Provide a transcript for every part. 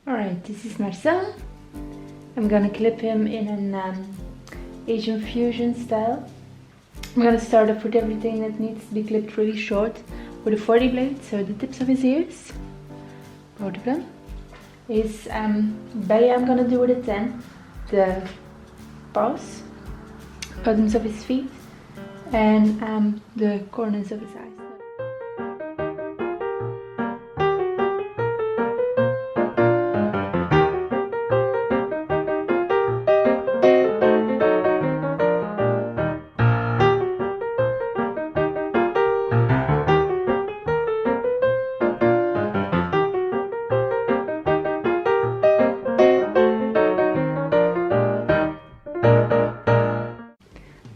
Alright, this is Marcel. I'm gonna clip him in an Asian fusion style. I'm gonna start off with everything that needs to be clipped really short with a 40 blade, so the tips of his ears, both of them. His belly I'm gonna do with a 10, the paws, bottoms of his feet, and the corners of his eyes.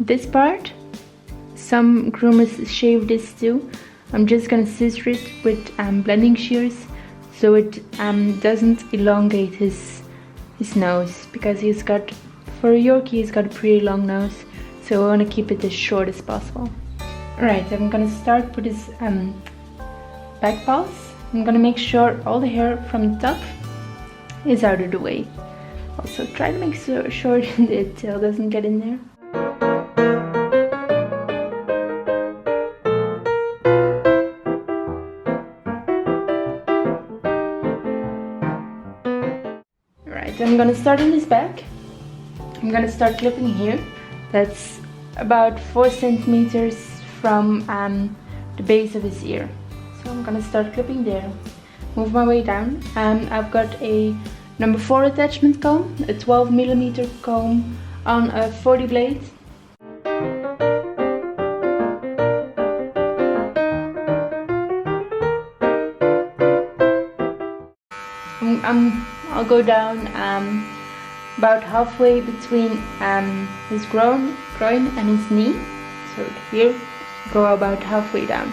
This part, some groomers shave this too. I'm just gonna scissor it with blending shears so it doesn't elongate his nose, because for a Yorkie he's got a pretty long nose, so I want to keep it as short as possible. Alright, I'm gonna start with his back paws. I'm gonna make sure all the hair from the top is out of the way. Also try to make sure the tail doesn't get in there. I'm gonna start on his back. I'm gonna start clipping here. That's about 4 centimeters from the base of his ear. So I'm gonna start clipping there. Move my way down. I've got a number 4 attachment comb, a 12mm comb on a 40 blade. I'll go down about halfway between his groin and his knee. So here, go about halfway down.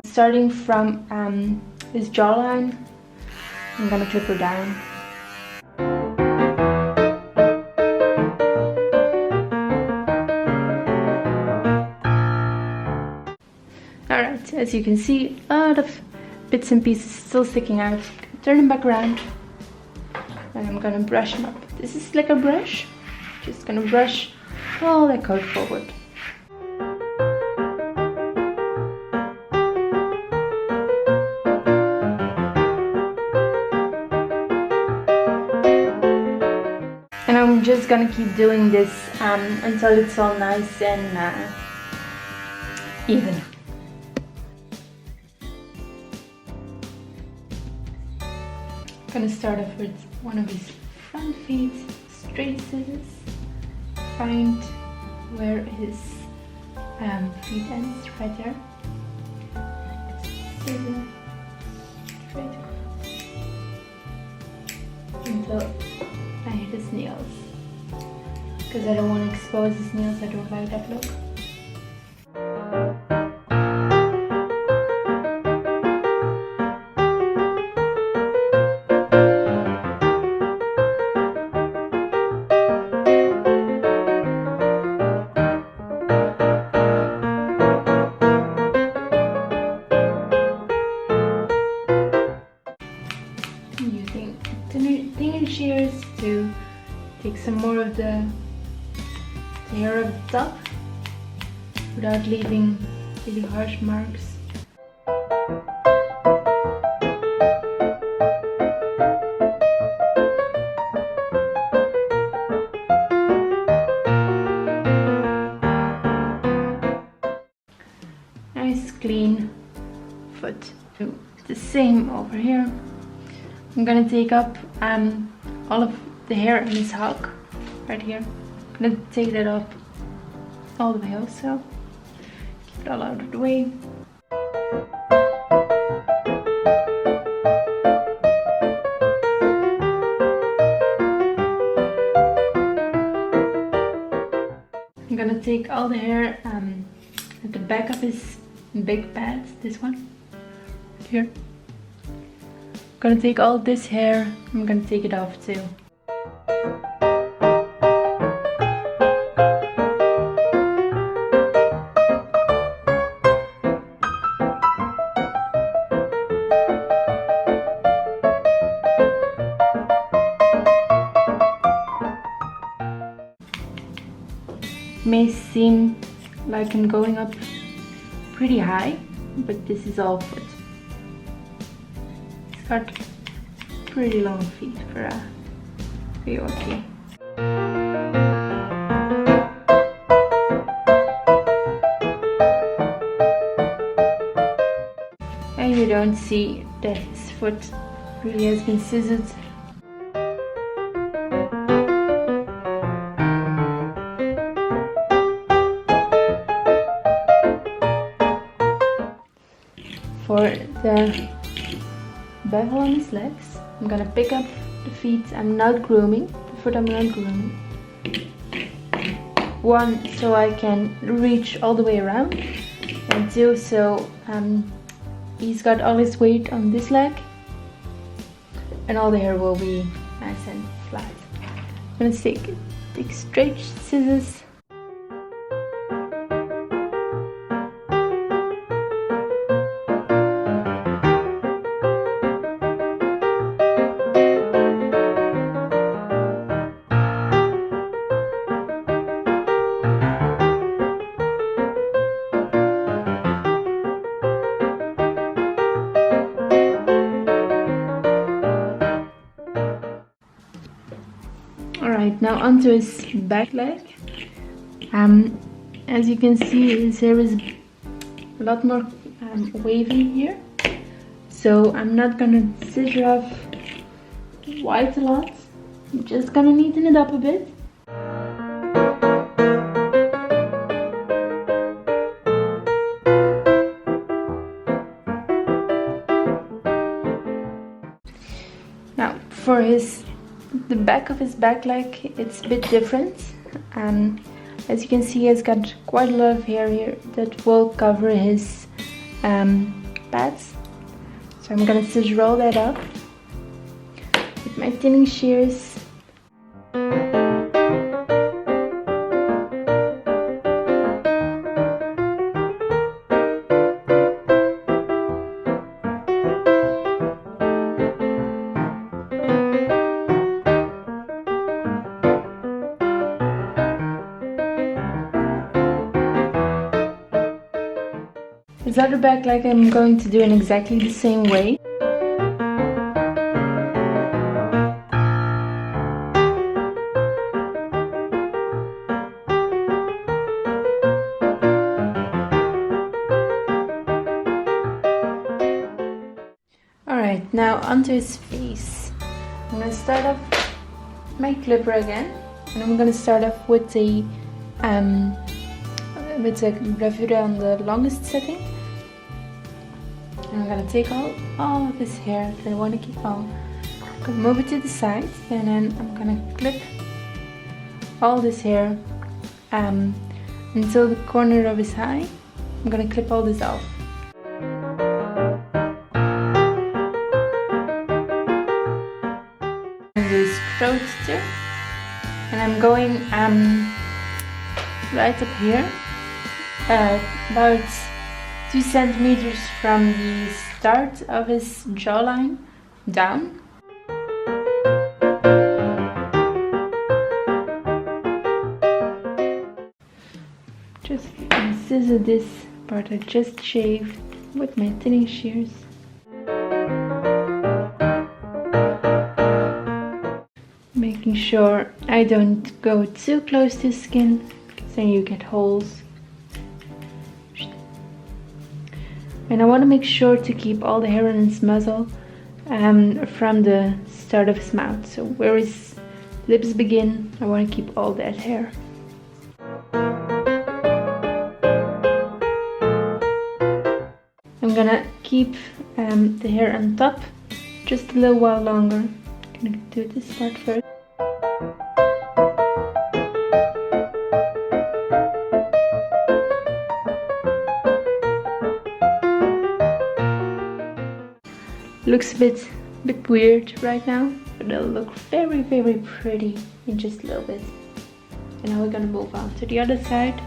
Starting from his jawline, I'm gonna clip her down. Alright, as you can see, a lot of bits and pieces still sticking out. Turn them back around and I'm gonna brush them up. This is like a brush, just gonna brush all that coat forward. And I'm just gonna keep doing this until it's all nice and even. I'm gonna start off with one of his front feet, straight scissors, find where his feet ends, right there. Scissor, straight across, until I hit his nails, because I don't want to expose his nails. I don't like that look. Using thinner shears to take some more of the hair of the top without leaving really harsh marks. Nice clean foot. Do the same over here. I'm gonna take up all of the hair in his hock right here. I'm gonna take that up all the way also. Keep it all out of the way. I'm gonna take all the hair at the back of his big pads, this one, here. I'm gonna take all this hair, I'm gonna take it off too. may seem like I'm going up pretty high, but this is all foot. It's got pretty long feet for a Yorkie. And you don't see that his foot really has been scissored. For the bevel on his legs, I'm gonna pick up the feet I'm not grooming, the foot I'm not grooming. One, so I can reach all the way around, and two, so he's got all his weight on this leg, and all the hair will be nice and flat. I'm gonna take straight scissors. Alright, now onto his back leg. As you can see, his hair is a lot more wavy here. So I'm not gonna scissor off quite a lot. I'm just gonna neaten it up a bit. Now for the back of his back leg, it's a bit different. As you can see, he has got quite a lot of hair here that will cover his pads. So I'm gonna scissor all that up with my thinning shears. His other back leg I'm going to do in exactly the same way. Alright, now onto his face. I'm going to start off my clipper again, and I'm going to start off with the bravura on the longest setting. And I'm gonna take all of this hair that I want to keep on. I'm gonna move it to the side, and then I'm gonna clip all this hair until the corner of his eye. I'm gonna clip all this off. And his throat too. And I'm going right up here, about 2 centimeters from the start of his jawline down. Just scissor this part I just shaved with my thinning shears. Making sure I don't go too close to skin, because then you get holes. And I want to make sure to keep all the hair in his muzzle from the start of his mouth. So where his lips begin, I want to keep all that hair. I'm gonna keep the hair on top just a little while longer. I'm gonna do this part first. Looks a bit weird right now, but it'll look very, very pretty in just a little bit. And now we're gonna move on to the other side.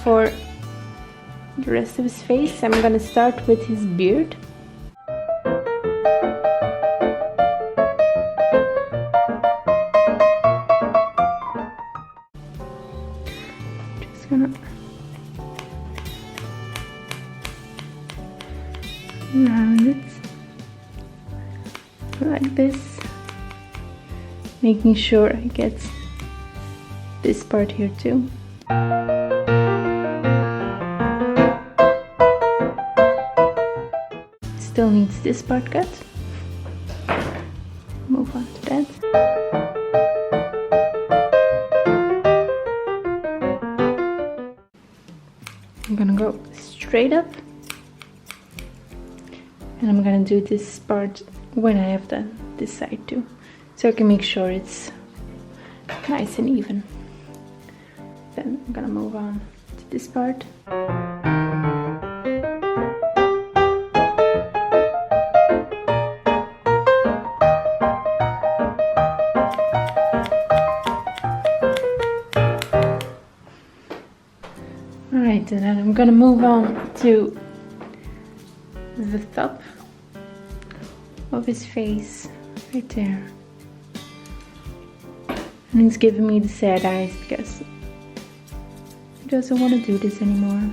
for the rest of his face, I'm gonna start with his beard. Just gonna round it like this, making sure I get this part here too. Still needs this part cut. Move on to that. I'm gonna go straight up, and I'm gonna do this part when I have done this side too, so I can make sure it's nice and even. Then I'm gonna move on to this part. Alright, and then I'm gonna move on to the top of his face, right there. And he's giving me the sad eyes because he doesn't want to do this anymore.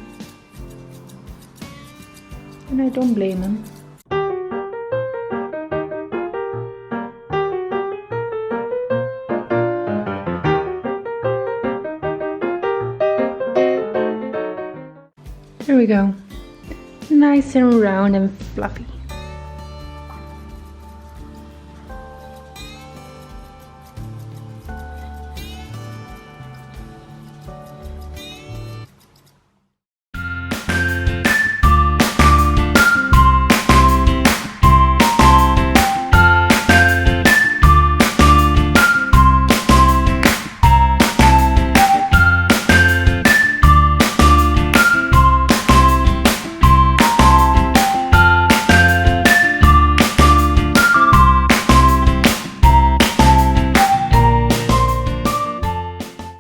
And I don't blame him. There we go. Nice and round and fluffy.